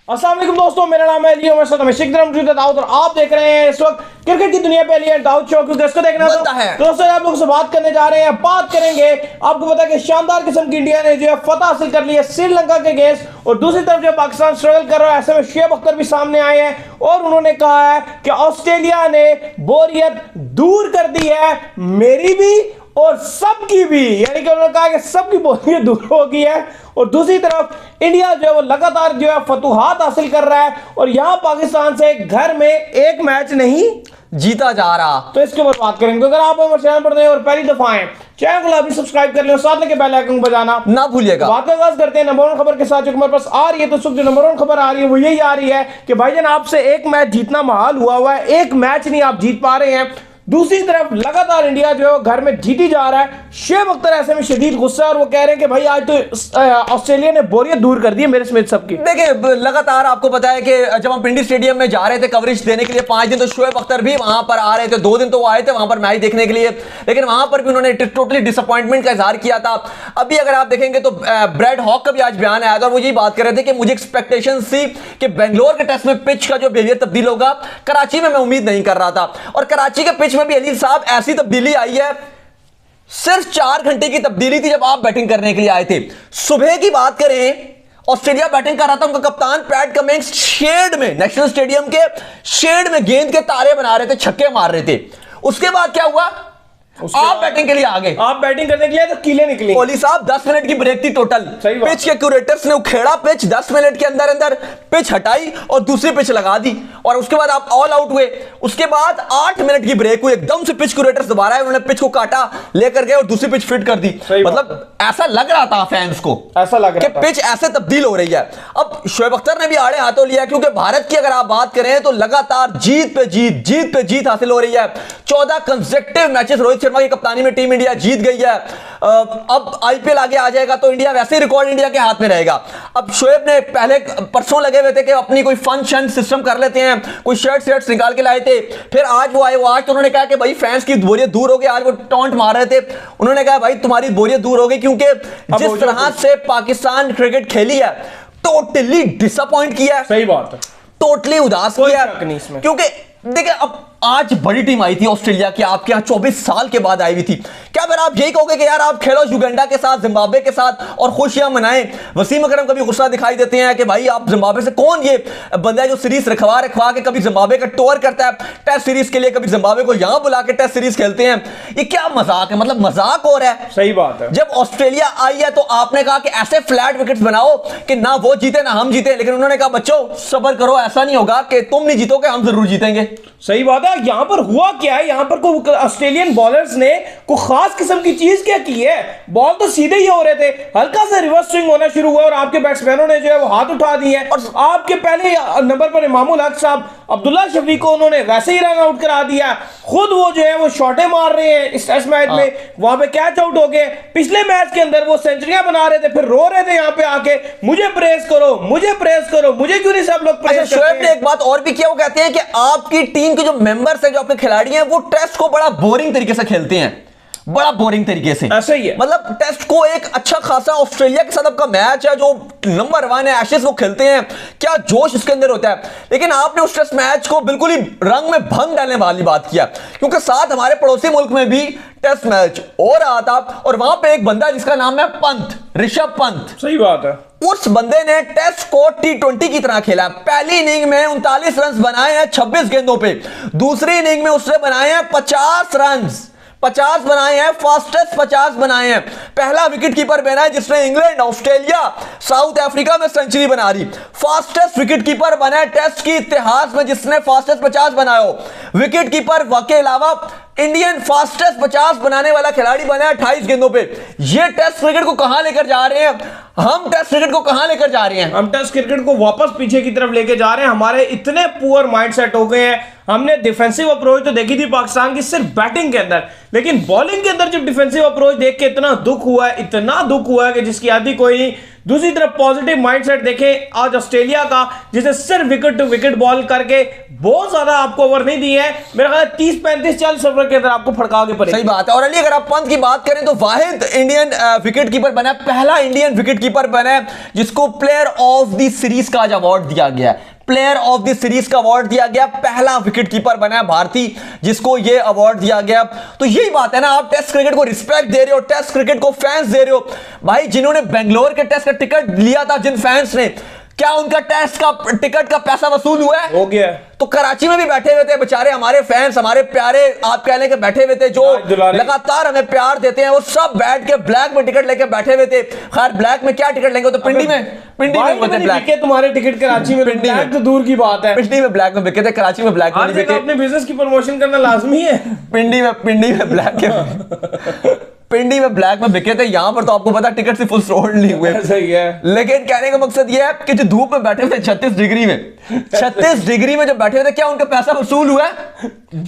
अस्सलाम वालेकुम दोस्तों, मेरा नाम है लियो दाऊद और आप देख रहे हैं इस वक्त क्रिकेट की दुनिया पे लिया दाऊद शो। क्योंकि इसको देखना है दोस्तों, आप लोगों से बात करने जा रहे हैं, बात करेंगे। आपको पता है कि शानदार किस्म की इंडिया ने जो है फतह हासिल कर ली है श्रीलंका के अगेंस्ट, और दूसरी तरफ जो पाकिस्तान स्ट्रगल कर रहा है। ऐसे में शुएब अख्तर भी सामने आए हैं और उन्होंने कहा है कि ऑस्ट्रेलिया ने बोरियत दूर कर दी है, मेरी भी और सबकी भी, यानी कि उन्होंने कहा कि सबकी बोरियत दूर हो गई है। और दूसरी तरफ इंडिया जो है वो लगातार जो है फतूहात हासिल कर रहा है और यहां पाकिस्तान से घर में एक मैच नहीं जीता जा रहा। तो इसके ऊपर बात करेंगे। तो अगर आप हमारे चैनल पर नए और पहली दफा आए, चैनल को अभी सब्सक्राइब कर लें और साथ लेके बेल आइकन बजाना ना भूलिएगा। बात का आगाज करते हैं नंबर 1 खबर के साथ जो हमारे पास आ रही है। तो सुख जो नंबर 1 खबर आ रही है वो यही आ रही है कि भाईजान आपसे एक मैच जीतना महाल हुआ है, एक मैच नहीं आप जीत पा रहे हैं। दूसरी तरफ लगातार इंडिया जो है घर में जीती जा रहा है। शुएब अख्तर ऐसे में शदीद गुस्सा और वो कह रहे हैं कि भाई आज तो ऑस्ट्रेलिया ने बोरियत दूर कर दी है मेरे स्मिथ सबकी। देखिए लगातार आपको पता है कि जब हम पिंडी स्टेडियम में जा रहे थे कवरेज देने के लिए 5 दिन, तो शुएब अख्तर भी वहां पर आ रहे थे। 2 दिन तो वो आए थे वहां पर मैच देखने के लिए, लेकिन वहां पर भी उन्होंने टोटली डिसअपॉइंटमेंट का इजहार किया था। अभी अगर आप देखेंगे तो ब्रैड हॉक का भी आज बयान आया था और वो यही बात कर रहे थे कि मुझे एक्सपेक्टेशन थी कि बेंगलोर के टेस्ट में पिच का जो बिहेवियर तब्दील होगा, कराची में मैं उम्मीद नहीं कर रहा था। और कराची के पिच में भी अली साहब ऐसी तब्दीली आई है, सिर्फ 4 घंटे की तब्दीली थी जब आप बैटिंग करने के लिए आए थे। सुबह की बात करें, ऑस्ट्रेलिया बैटिंग कर रहा था, उनका कप्तान पैट कमिंस शेड में, नेशनल स्टेडियम के शेड में गेंद के तारे बना रहे थे, छक्के मार रहे थे। उसके बाद क्या हुआ, आप बैटिंग के लिए आ गए, आप बैटिंग करने के लिए तो कीले निकली। कोहली साहब 10 मिनट की ब्रेक थी टोटल। पिच के क्यूरेटर्स ने उखेड़ा पिच, 10 मिनट के अंदर अंदर पिच हटाई और दूसरी पिच लगा दी और उसके बाद आप ऑल आउट हुए। उसके बाद 8 मिनट की ब्रेक हुई, एकदम से पिच क्यूरेटर्स दोबारा उन्होंने पिच को काटा, लेकर गए और दूसरी पिच फिट कर दी। मतलब ऐसा लग रहा था फैंस को, ऐसा लग रहा कि पिच ऐसे तब्दील हो रही है। अब शुएब अख्तर ने भी आड़े हाथों लिया, क्योंकि भारत की अगर आप बात करें तो लगातार जीत पे जीत हासिल हो रही है। 14 कंसेक्टिव मैचेस रोहित शर्मा की कप्तानी में टीम इंडिया जीत गई है। अब आईपीएल आगे आ जाएगा तो इंडिया वैसे ही रिकॉर्ड इंडिया के हाथ में रहेगा। अब शुएब ने पहले परसों लगे हुए थे कि अपनी कोई फंक्शन सिस्टम कर लेते हैं, कोई शर्ट्स निकाल के लाए थे। फिर आज वो आए, आज तो उन्होंने कहा कि भाई फैंस की बोरियत दूर हो गई। आज वो टॉन्ट मार रहे थे, उन्होंने कहा भाई तुम्हारी बोरियत दूर हो गई, क्योंकि जिस तरह से पाकिस्तान क्रिकेट खेली है टोटली डिसअपॉइंट किया है। सही बात है, टोटली उदास किया, क्योंकि देखिए अब आज बड़ी टीम आई थी ऑस्ट्रेलिया की, आपके यहाँ 24 साल के बाद आई हुई थी। क्या फिर आप यही कहोगे कि यार आप खेलो युगांडा के साथ, जिम्बाब्वे के साथ और खुशियां मनाएं? वसीम अकरम कभी गुस्सा दिखाई देते हैं कि भाई आप जिम्बाब्वे से, कौन ये बंदा है जो सीरीज रखवा के कभी जिम्बाब्वे का टूर करता है टेस्ट सीरीज के लिए, कभी जिम्बाब्वे को यहां बुला के टेस्ट सीरीज खेलते हैं? ये क्या मजाक है, मतलब मजाक हो रहा है। सही बात है। जब ऑस्ट्रेलिया आई है तो आपने कहा कि ऐसे फ्लैट विकेट्स बनाओ कि ना वो जीते ना हम जीते, लेकिन उन्होंने कहा बच्चों सब्र करो, ऐसा नहीं होगा कि तुम नहीं जीतोगे, हम जरूर जीतेंगे। सही बात है। यहां पर हुआ क्या है, यहां पर को ऑस्ट्रेलियन बॉलर्स ने कोई खास किस्म की चीज क्या की है? बॉल तो सीधे ही हो रहे थे, हल्का सा रिवर्स स्विंग होना शुरू हुआ और आपके बैट्समैनों ने जो है वो हाथ उठा दिए हैं। और आपके पहले नंबर पर इमामुल हक साहब अब्दुल्ला शफी को उन्होंने वैसे ही रन आउट करा दिया। खुद वो जो है वो शॉटें मार रहे हैं इस टेस्ट मैच में, वहां पे कैच आउट हो गए। पिछले मैच के अंदर वो सेंचुरियां बना रहे थे, फिर रो रहे थे यहां पे आके, मुझे प्रेस करो, मुझे क्यों नहीं सब लोग प्रेस करते हैं? शुएब ने एक बात और भी किया, वो कहते हैं कि आपकी टीम के जो मेंबर्स हैं, जो आपके खिलाड़ी हैं, वो टेस्ट को बड़ा बोरिंग तरीके से खेलते हैं, बड़ा बोरिंग तरीके से। ऐसा ही है, मतलब टेस्ट को एक अच्छा खासा ऑस्ट्रेलिया के साथ आपका मैच है जो नंबर 1 है, एशेज वो खेलते हैं, क्या जोश इसके अंदर होता है। लेकिन आपने उस टेस्ट मैच को बिल्कुल ही रंग में भंग डालने वाली बात किया, क्योंकि साथ हमारे पड़ोसी मुल्क में भी टेस्ट मैच हो रहा था और वहां पे एक बंदा जिसका नाम है पंत, ऋषभ पंत। सही बात है। उस बंदे ने टेस्ट को T20 की तरह खेला। पहली इनिंग में 39 रन बनाए हैं 26 गेंदों पे, दूसरी इनिंग में उसने बनाए हैं 50 रन, 50 बनाए हैं, फास्टेस्ट 50 बनाए हैं। पहला विकेट कीपर बना है जिसने इंग्लैंड, ऑस्ट्रेलिया, साउथ अफ्रीका में सेंचुरी बना दी। फास्टेस्ट विकेट कीपर बना है टेस्ट की इतिहास में जिसने फास्टेस्ट 50 बनाया हो। विकेट कीपर के अलावा इंडियन फास्टेस्ट 50 बनाने वाला खिलाड़ी बना है 28 गेंदों पे। ये टेस्ट क्रिकेट को कहां लेकर जा रहे हैं? हम टेस्ट क्रिकेट को कहां लेकर जा रहे हैं? हम टेस्ट क्रिकेट को वापस पीछे की तरफ लेके जा रहे हैं। हमारे इतने पुअर माइंडसेट हो गए हैं। हमने डिफेंसिव अप्रोच तो देखी थी पाकिस्तान की सिर्फ बैटिंग के अंदर, लेकिन बॉलिंग के अंदर जब डिफेंसिव अप्रोच देख के इतना दुख दुख हुआ है, इतना दुख हुआ है कि जिसकी आदि कोई नहीं। दूसरी तरफ पॉजिटिव माइंडसेट देखें आज ऑस्ट्रेलिया का, जिसे सिर्फ विकेट टू विकेट बॉल करके बहुत ज्यादा आपको ओवर नहीं दिए हैं, मेरा ख्याल 30-35-40 ओवर के अंदर आपको फड़का के पड़ेगा। सही बात है। और अली अगर आप पंत की बात करें तो वाहिद इंडियन विकेट कीपर बना, पहला इंडियन विकेट कीपर बना जिसको प्लेयर ऑफ द सीरीज का अवार्ड दिया गया है। प्लेयर ऑफ द सीरीज का अवार्ड दिया गया, पहला विकेट कीपर बना है भारतीय जिसको यह अवार्ड दिया गया। तो यही बात है ना, आप टेस्ट क्रिकेट को रिस्पेक्ट दे रहे हो, टेस्ट क्रिकेट को फैंस दे रहे हो। भाई जिन्होंने बेंगलोर के टेस्ट का टिकट लिया था, जिन फैंस ने, क्या उनका टेस्ट का टिकट का पैसा वसूल हुआ है? हो गया। तो कराची में भी बैठे हुए थे बेचारे हमारे फैंस, हमारे प्यारे, आप कह लें कि बैठे हुए थे जो लगातार हमें प्यार देते हैं, वो सब बैठ के ब्लैक में टिकट लेके बैठे हुए थे। खैर ब्लैक में क्या टिकट लेंगे, तो पिंडी में होते ब्लैक। तुम्हारे टिकट कराची में, पिंडी में तो दूर की बात है, पिंडी में ब्लैक में बिके थे, कराची में ब्लैक में बिके। अपने बिजनेस की प्रमोशन करना लाजमी है। पिंडी में ब्लैक के पिंडी में ब्लैक में बिके थे, यहां पर तो आपको पता टिकट से फुल सोल्ड नहीं हुए। सही है। लेकिन कहने का मकसद यह है कि जो धूप में बैठे थे 36 डिग्री में, 36 डिग्री में जब बैठे थे, क्या उनका पैसा वसूल हुआ?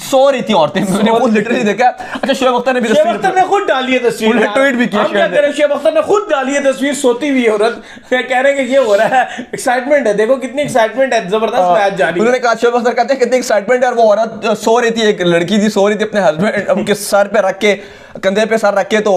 सो रही थी औरतें, मैंने वो लिटरली देखा। अच्छा शोएब अख्तर ने भी खुद डाली है तस्वीर, ट्वीट भी किया। शोएब अख्तर ने खुद डाली है तस्वीर, सोती हुई औरत, कह रहे हैं कि ये हो रहा है, एक्साइटमेंट है, देखो कितनी एक्साइटमेंट है, जबरदस्त मैच जारी। उन्होंने कहा, शोएब अख्तर कहते हैं कितनी एक्साइटमेंट है, और वो औरत सो रही थी, एक लड़की थी सो रही थी अपने हस्बैंड उनके सर पे रख के, कंधे पे सर रख के। तो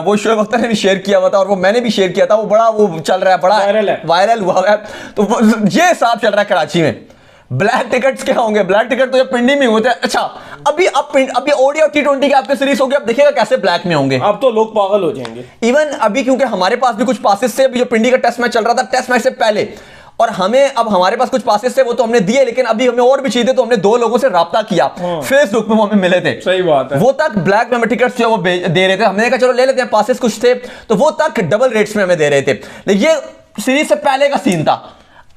वो शोएब अख्तर ने भी शेयर किया हुआ था और वो मैंने भी शेयर किया था, वो बड़ा वो चल रहा है, बड़ा वायरल हुआ है। तो ये हिसाब चल रहा है कराची में। ब्लैक टिकट्स क्या होंगे? ब्लैक टिकट तो ये पिंडी में होते हैं। अच्छा अभी ओडी और T20 के आपके सीरीज होगी, अब देखिएगा कैसे ब्लैक में होंगे। अब तो लोग पागल हो जाएंगे। इवन अभी क्योंकि हमारे पास भी कुछ पासेस से, जो पिंडी का टेस्ट मैच चल रहा था, टेस्ट मैच से पहले, और हमें अब हमारे पास कुछ पासेस थे, वो तो हमने दिए, लेकिन अभी हमें और भी चाहिए, तो हमने 2 लोगों से राब्ता किया, फेसबुक में वो हमें मिले थे। सही बात है। वो तक ब्लैक में टिकट्स जो वो दे रहे थे, हमने कहा चलो ले लेते हैं, पासेस कुछ थे, तो वो तक डबल रेट्स में हमें दे रहे थे। लेकिन ये सीरीज से पहले का सीन था।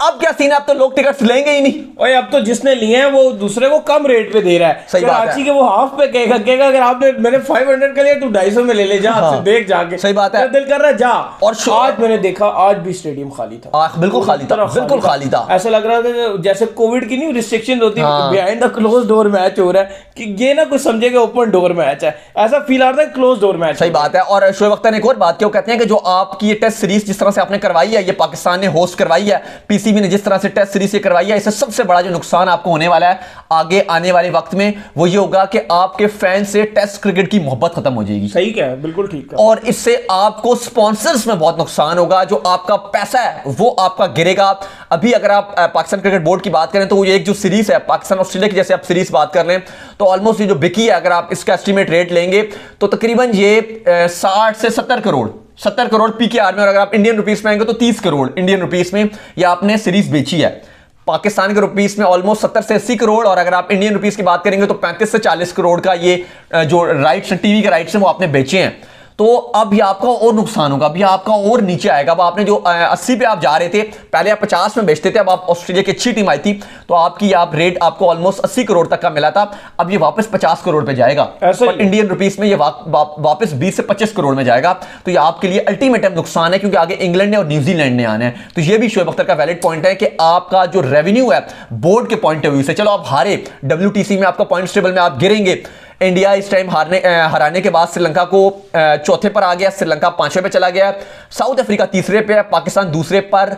अब क्या सीन है? अब तो लोग टिकट्स लेंगे ही नहीं। और अब तो जिसने लिए हैं वो दूसरे को कम रेट पे दे रहा है। सही बात है। कराची के वो हाफ पे कहेगा अगर आपने, मैंने 500 का लिया, तू 250 में ले जा, हाँ। देख जाके। सही बात है। दिल कर रहा है जा। और आज मैंने देखा, आज भी स्टेडियम खाली था। बिल्कुल खाली था, बिल्कुल खाली था। ऐसा लग रहा था जैसे कोविड की नहीं रिस्ट्रिक्शन होती, behind the close door match हो रहा है, कि ये ना कुछ समझेगा ओपन डोर मैच है, ऐसा फील आ रहा है क्लोज डोर मैच। सही बात है। और शोएब अख्तर ने एक और बात की, वो कहते हैं कि जो आपकी ये टेस्ट सीरीज जिस तरह से आपने करवाई है, ये पाकिस्तान ने होस्ट करवाई है, पीसीबी ने जिस तरह से टेस्ट सीरीज करवाई है, इससे सबसे बड़ा जो नुकसान आपको होने वाला है आगे आने वाले वक्त में, वो ये होगा कि आपके फैन से टेस्ट क्रिकेट की मोहब्बत खत्म हो जाएगी। सही क्या है, बिल्कुल ठीक है। और इससे आपको स्पॉन्सर्स में बहुत नुकसान होगा, जो आपका पैसा है वो आपका गिरेगा। अभी अगर आप पाकिस्तान क्रिकेट बोर्ड की बात करें, तो वो एक जो सीरीज है पाकिस्तान ऑस्ट्रेलिया की, जैसे आप सीरीज बात कर लें, तो ऑलमोस्ट ये जो बिकी है, अगर आप इसका एस्टिमेट रेट लेंगे तो तकरीबन ये 60 से 70 करोड़ पीकेआर में, और अगर आप इंडियन रुपीस में आएंगे तो 30 करोड़ इंडियन रुपीस में ये आपने सीरीज बेची है। पाकिस्तान के रुपीस में ऑलमोस्ट 70 से 80 करोड़, और अगर आप इंडियन रुपीस की बात करेंगे तो 35 से 40 करोड़ का ये जो राइट्स टीवी के राइट्स हैं वो आपने बेचे हैं। तो अब ये आपका और नुकसान होगा, अब ये आपका और नीचे आएगा। अब आपने जो 80 पे आप जा रहे थे, पहले आप 50 में बेचते थे, अब आप ऑस्ट्रेलिया की अच्छी टीम आई थी तो आपकी आप रेट आपको ऑलमोस्ट 80 करोड़ तक का मिला था, अब ये वापस 50 करोड़ पे जाएगा, और इंडियन रुपीस में ये वापस 20 से 25 करोड़ में जाएगा। तो ये आपके लिए अल्टीमेट नुकसान है, क्योंकि आगे इंग्लैंड ने और न्यूजीलैंड ने आना है। तो ये भी शोएब अख्तर का वैलिड पॉइंट है कि आपका जो रेवेन्यू है बोर्ड के पॉइंट ऑफ व्यू से, चलो आप हारे, WTC में आपका पॉइंट्स टेबल में आप गिरेंगे, इंडिया इस टाइम हराने के बाद श्रीलंका को चौथे पर आ गया, श्रीलंका 5वें पे चला गया, साउथ अफ्रीका 3रे पे है, पाकिस्तान 2रे पर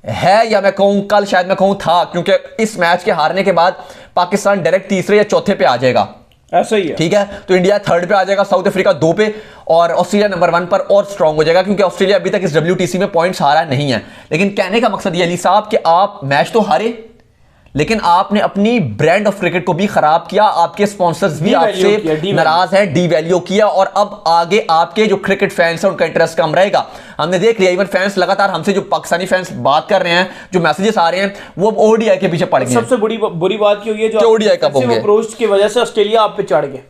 है, या मैं कहूं कल शायद मैं कहूं था, क्योंकि इस मैच के हारने के बाद पाकिस्तान डायरेक्ट 3रे या चौथे पे आ जाएगा। ऐसा ही है, ठीक है। तो इंडिया 3rd पे आ जाएगा, साउथ अफ्रीका 2 पे, और ऑस्ट्रेलिया नंबर 1 पर और स्ट्रांग हो जाएगा, क्योंकि ऑस्ट्रेलिया अभी तक इस WTC में पॉइंट्स हारा नहीं है। लेकिन कहने का मकसद ये अली साहब कि आप मैच तो हारे, लेकिन आपने अपनी ब्रांड ऑफ क्रिकेट को भी खराब किया, आपके स्पॉन्सर्स भी आपसे नाराज है, डीवैल्यू किया, और अब आगे आपके जो क्रिकेट फैंस हैं उनका इंटरेस्ट कम रहेगा। हमने देख लिया, इवन फैंस लगातार हमसे, जो पाकिस्तानी फैंस बात कर रहे हैं, जो मैसेजेस आ रहे हैं, वो ओडीआई के पीछे पड़ गए। सबसे बुरी बात क्यों है, जो ओडीआई कब होंगे, अप्रोच की वजह से ऑस्ट्रेलिया आप पे चढ़ गया,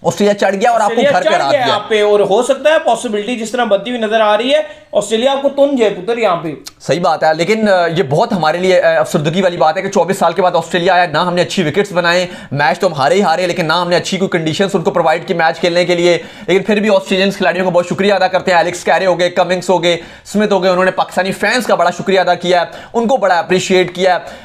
ऑस्ट्रेलिया चढ़ गया और आपको घर पे रख दिया आप पे। और हो सकता है पॉसिबिलिटी जिस तरह बनती हुई नजर आ रही है, ऑस्ट्रेलिया आपको तुन जाए पुत्र यहाँ पे। सही बात है, लेकिन ये बहुत हमारे लिए अफसरदगी वाली बात है कि 24 साल के बाद ऑस्ट्रेलिया आया, ना हमने अच्छी विकेट्स बनाए, मैच तो हम हारे ही हारे, लेकिन ना हमने अच्छी कोई कंडीशंस उनको प्रोवाइड की मैच खेलने के लिए। लेकिन फिर भी ऑस्ट्रेलियन खिलाड़ियों को बहुत शुक्रिया अदा करते हैं। एलेक्स कैरे हो गए, कमिंग्स हो गए, स्मिथ हो गए, उन्होंने पाकिस्तानी फैंस का बड़ा शुक्रिया अदा किया है, उनको बड़ा अप्रिशिएट किया है।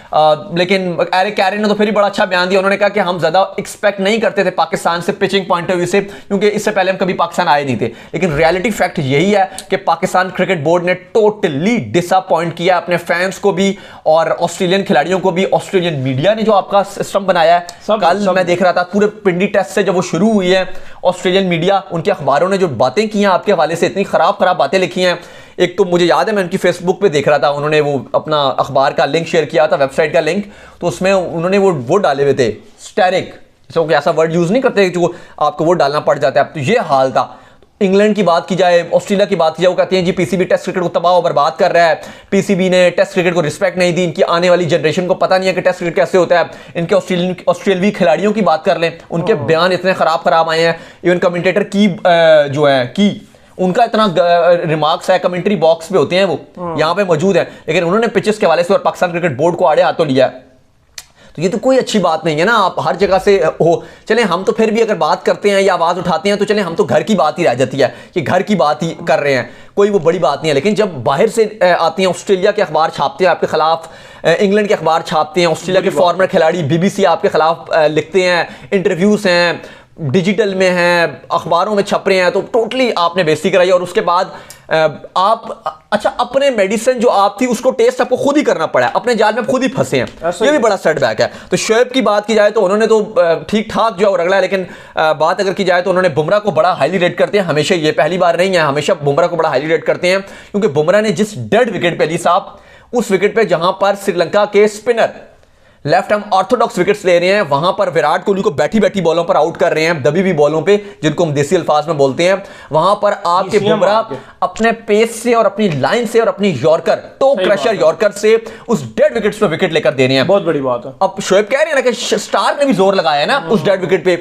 लेकिन एरिक कैरे ने तो फिर भी बड़ा अच्छा बयान दिया, उन्होंने कहा कि हम ज्यादा एक्सपेक्ट नहीं करते थे पाकिस्तान से पिचिंग पॉइंट ऑफ व्यू से, क्योंकि इससे पहले हम कभी पाकिस्तान आए नहीं थे। लेकिन रियलिटी फैक्ट यही है कि पाकिस्तान क्रिकेट बोर्ड ने टोटली डिसअपॉइंट किया अपने फैंस को भी और ऑस्ट्रेलियन खिलाड़ियों को भी। ऑस्ट्रेलियन मीडिया ने जो आपका सिस्टम बनाया है, कल मैं देख रहा था पूरे पिंडी टेस्ट से जब वो शुरू हुई है, ऑस्ट्रेलियन मीडिया, उनके अखबारों ने जो बातें की हैं आपके हवाले से, इतनी खराब बातें लिखी हैं। एक तो मुझे याद है मैं उनकी फेसबुक पे देख रहा था, उन्होंने वो अपना अखबार का लिंक शेयर किया था, वेबसाइट का लिंक, तो उसमें उन्होंने वो डाले हुए थे स्टैरिक, कोई ऐसा वर्ड यूज नहीं करते जो आपको वो डालना पड़ जाता है। अब तो ये हाल था। इंग्लैंड की बात की जाए, ऑस्ट्रेलिया की बात की जाए, वो कहते हैं जी पीसीबी टेस्ट क्रिकेट को तबाह और बर्बाद कर रहा है, पीसीबी ने टेस्ट क्रिकेट को रिस्पेक्ट नहीं दी, इनकी आने वाली जनरेशन को पता नहीं है कि टेस्ट क्रिकेट कैसे होता है। इनके ऑस्ट्रेलियाई खिलाड़ियों की बात कर लें, उनके बयान इतने खराब आए हैं। इवन कमेंटेटर की जो है की उनका इतना रिमार्क्स है, कमेंट्री बॉक्स पे होते हैं, वो यहाँ पे मौजूद है, लेकिन उन्होंने पिचेस के हवाले से और पाकिस्तान क्रिकेट बोर्ड को आड़े हाथों लिया है। तो ये तो कोई अच्छी बात नहीं है ना, आप हर जगह से हो। चले हम तो फिर भी अगर बात करते हैं या आवाज उठाते हैं तो चले हम तो घर की बात ही रह जाती है कि घर की बात ही कर रहे हैं, कोई वो बड़ी बात नहीं है। लेकिन जब बाहर से आती हैं, ऑस्ट्रेलिया के अखबार छापते हैं आपके खिलाफ, इंग्लैंड के अखबार छापते हैं, ऑस्ट्रेलिया के फॉर्मर खिलाड़ी बीबीसी आपके खिलाफ लिखते हैं, इंटरव्यूज हैं, डिजिटल में हैं, अखबारों में छप रहे हैं, तो टोटली आपने बेइज्जती कराई। और उसके बाद आप अच्छा अपने मेडिसिन जो आप थी उसको टेस्ट आपको खुद ही करना पड़ा है, अपने जाल में खुद ही फंसे हैं, ये भी बड़ा सेटबैक है। तो शोएब की बात की जाए तो उन्होंने तो ठीक ठाक जो है रगड़ा है, लेकिन बात अगर की जाए तो उन्होंने बुमराह को बड़ा हाईली रेट करते हैं, हमेशा, ये पहली बार नहीं है, हमेशा बुमराह को बड़ा हाईली रेट करते हैं, क्योंकि बुमराह ने जिस डेड विकेट पे ली साहब, उस विकेट पे जहां पर श्रीलंका के spinner left arm Orthodox wickets ले रहे हैं, वहां पर विराट कोहली को बैठी बैठी बॉलों पर आउट कर रहे हैं, दबी हुई बॉलों पे, जिनको हम देसी अल्फाज में बोलते हैं, वहां पर आपके बुमराह अपने पेस से और अपनी लाइन से और अपनी यॉर्कर, टो क्रशर यॉर्कर से उस डेड विकेट्स पे विकेट लेकर दे रहे हैं। बहुत बड़ी बात है। अब शोएब कह रहे हैं ना कि स्टार्क ने भी जोर लगाया है ना उस डेड विकेट पे,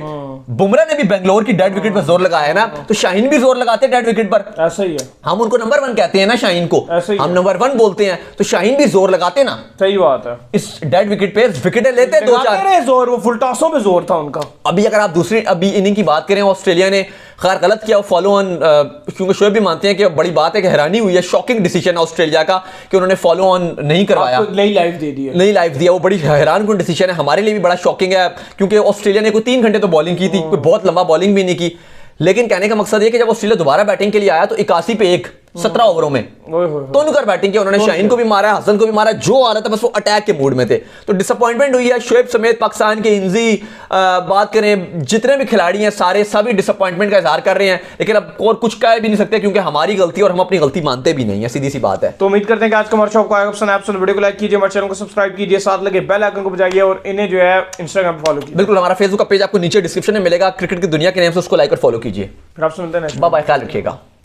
बुमराह ने भी बेंगलोर की डेड विकेट पर जोर लगाया है ना, तो शाहीन भी जोर लगाते हैं डेड विकेट पर। ऐसा ही है, हम उनको नंबर 1 कहते हैं ना, शाहीन को हम नंबर 1 बोलते हैं, तो शाहीन भी जोर लगाते ना। सही बात है, इस डेड विकेट पे विकेटें लेते हैं 2-4 जोर, वो फुल टॉसों पे जोर था उनका। अभी अगर आप दूसरी इनिंग की बात करें, ऑस्ट्रेलिया ने खैर गलत किया फॉलो ऑन, क्योंकि शोएब भी मानते हैं कि बड़ी बात है कि हैरानी हुई है, शॉकिंग डिसीजन है ऑस्ट्रेलिया का कि उन्होंने फॉलो ऑन नहीं करवाया, नई लाइफ दे दी है, नई लाइफ दिया, वो बड़ी हैरानकुन डिसीजन है, हमारे लिए भी बड़ा शॉकिंग है, क्योंकि ऑस्ट्रेलिया ने कोई 3 घंटे तो बॉलिंग की थी, कोई बहुत लंबा बॉलिंग भी नहीं की। लेकिन कहने का मकसद ये कि जब ऑस्ट्रेलिया दोबारा बैटिंग के लिए आया तो 81 पे 1 17 ओवरों में तो उनकर बैटिंग किया, उन्होंने शाहीन को भी मारा, हसन को भी मारा, जो आ रहा था बस वो अटैक के मूड में थे। तो डिसअपॉइंटमेंट हुई है शोएब समेत, पाकिस्तान के इंजी, बात करें जितने भी खिलाड़ी हैं सारे सभी डिसअपॉइंटमेंट का इजहार कर रहे हैं, लेकिन अब और कुछ कह भी नहीं सकते क्योंकि हमारी गलती और हम अपनी गलती मानते भी नहीं है, सीधी सी बात है। तो उम्मीद करते हैं कि आज का हमारा शो आपको आएगा पसंद। आप वीडियो को लाइक कीजिए, हमारे चैनल को सब्सक्राइब कीजिए, साथ लगे बेल आइकन को बजाइए और इन्हें जो है इंस्टाग्राम पे फॉलो कीजिए। बिल्कुल, हमारा फेसबुक का पेज आपको नीचे डिस्क्रिप्शन में मिलेगा, क्रिकेट की दुनिया के नाम से उसको लाइक और फॉलो कीजिए। फिर आप सुनते हैं, बाय बाय, ख्याल रखिएगा।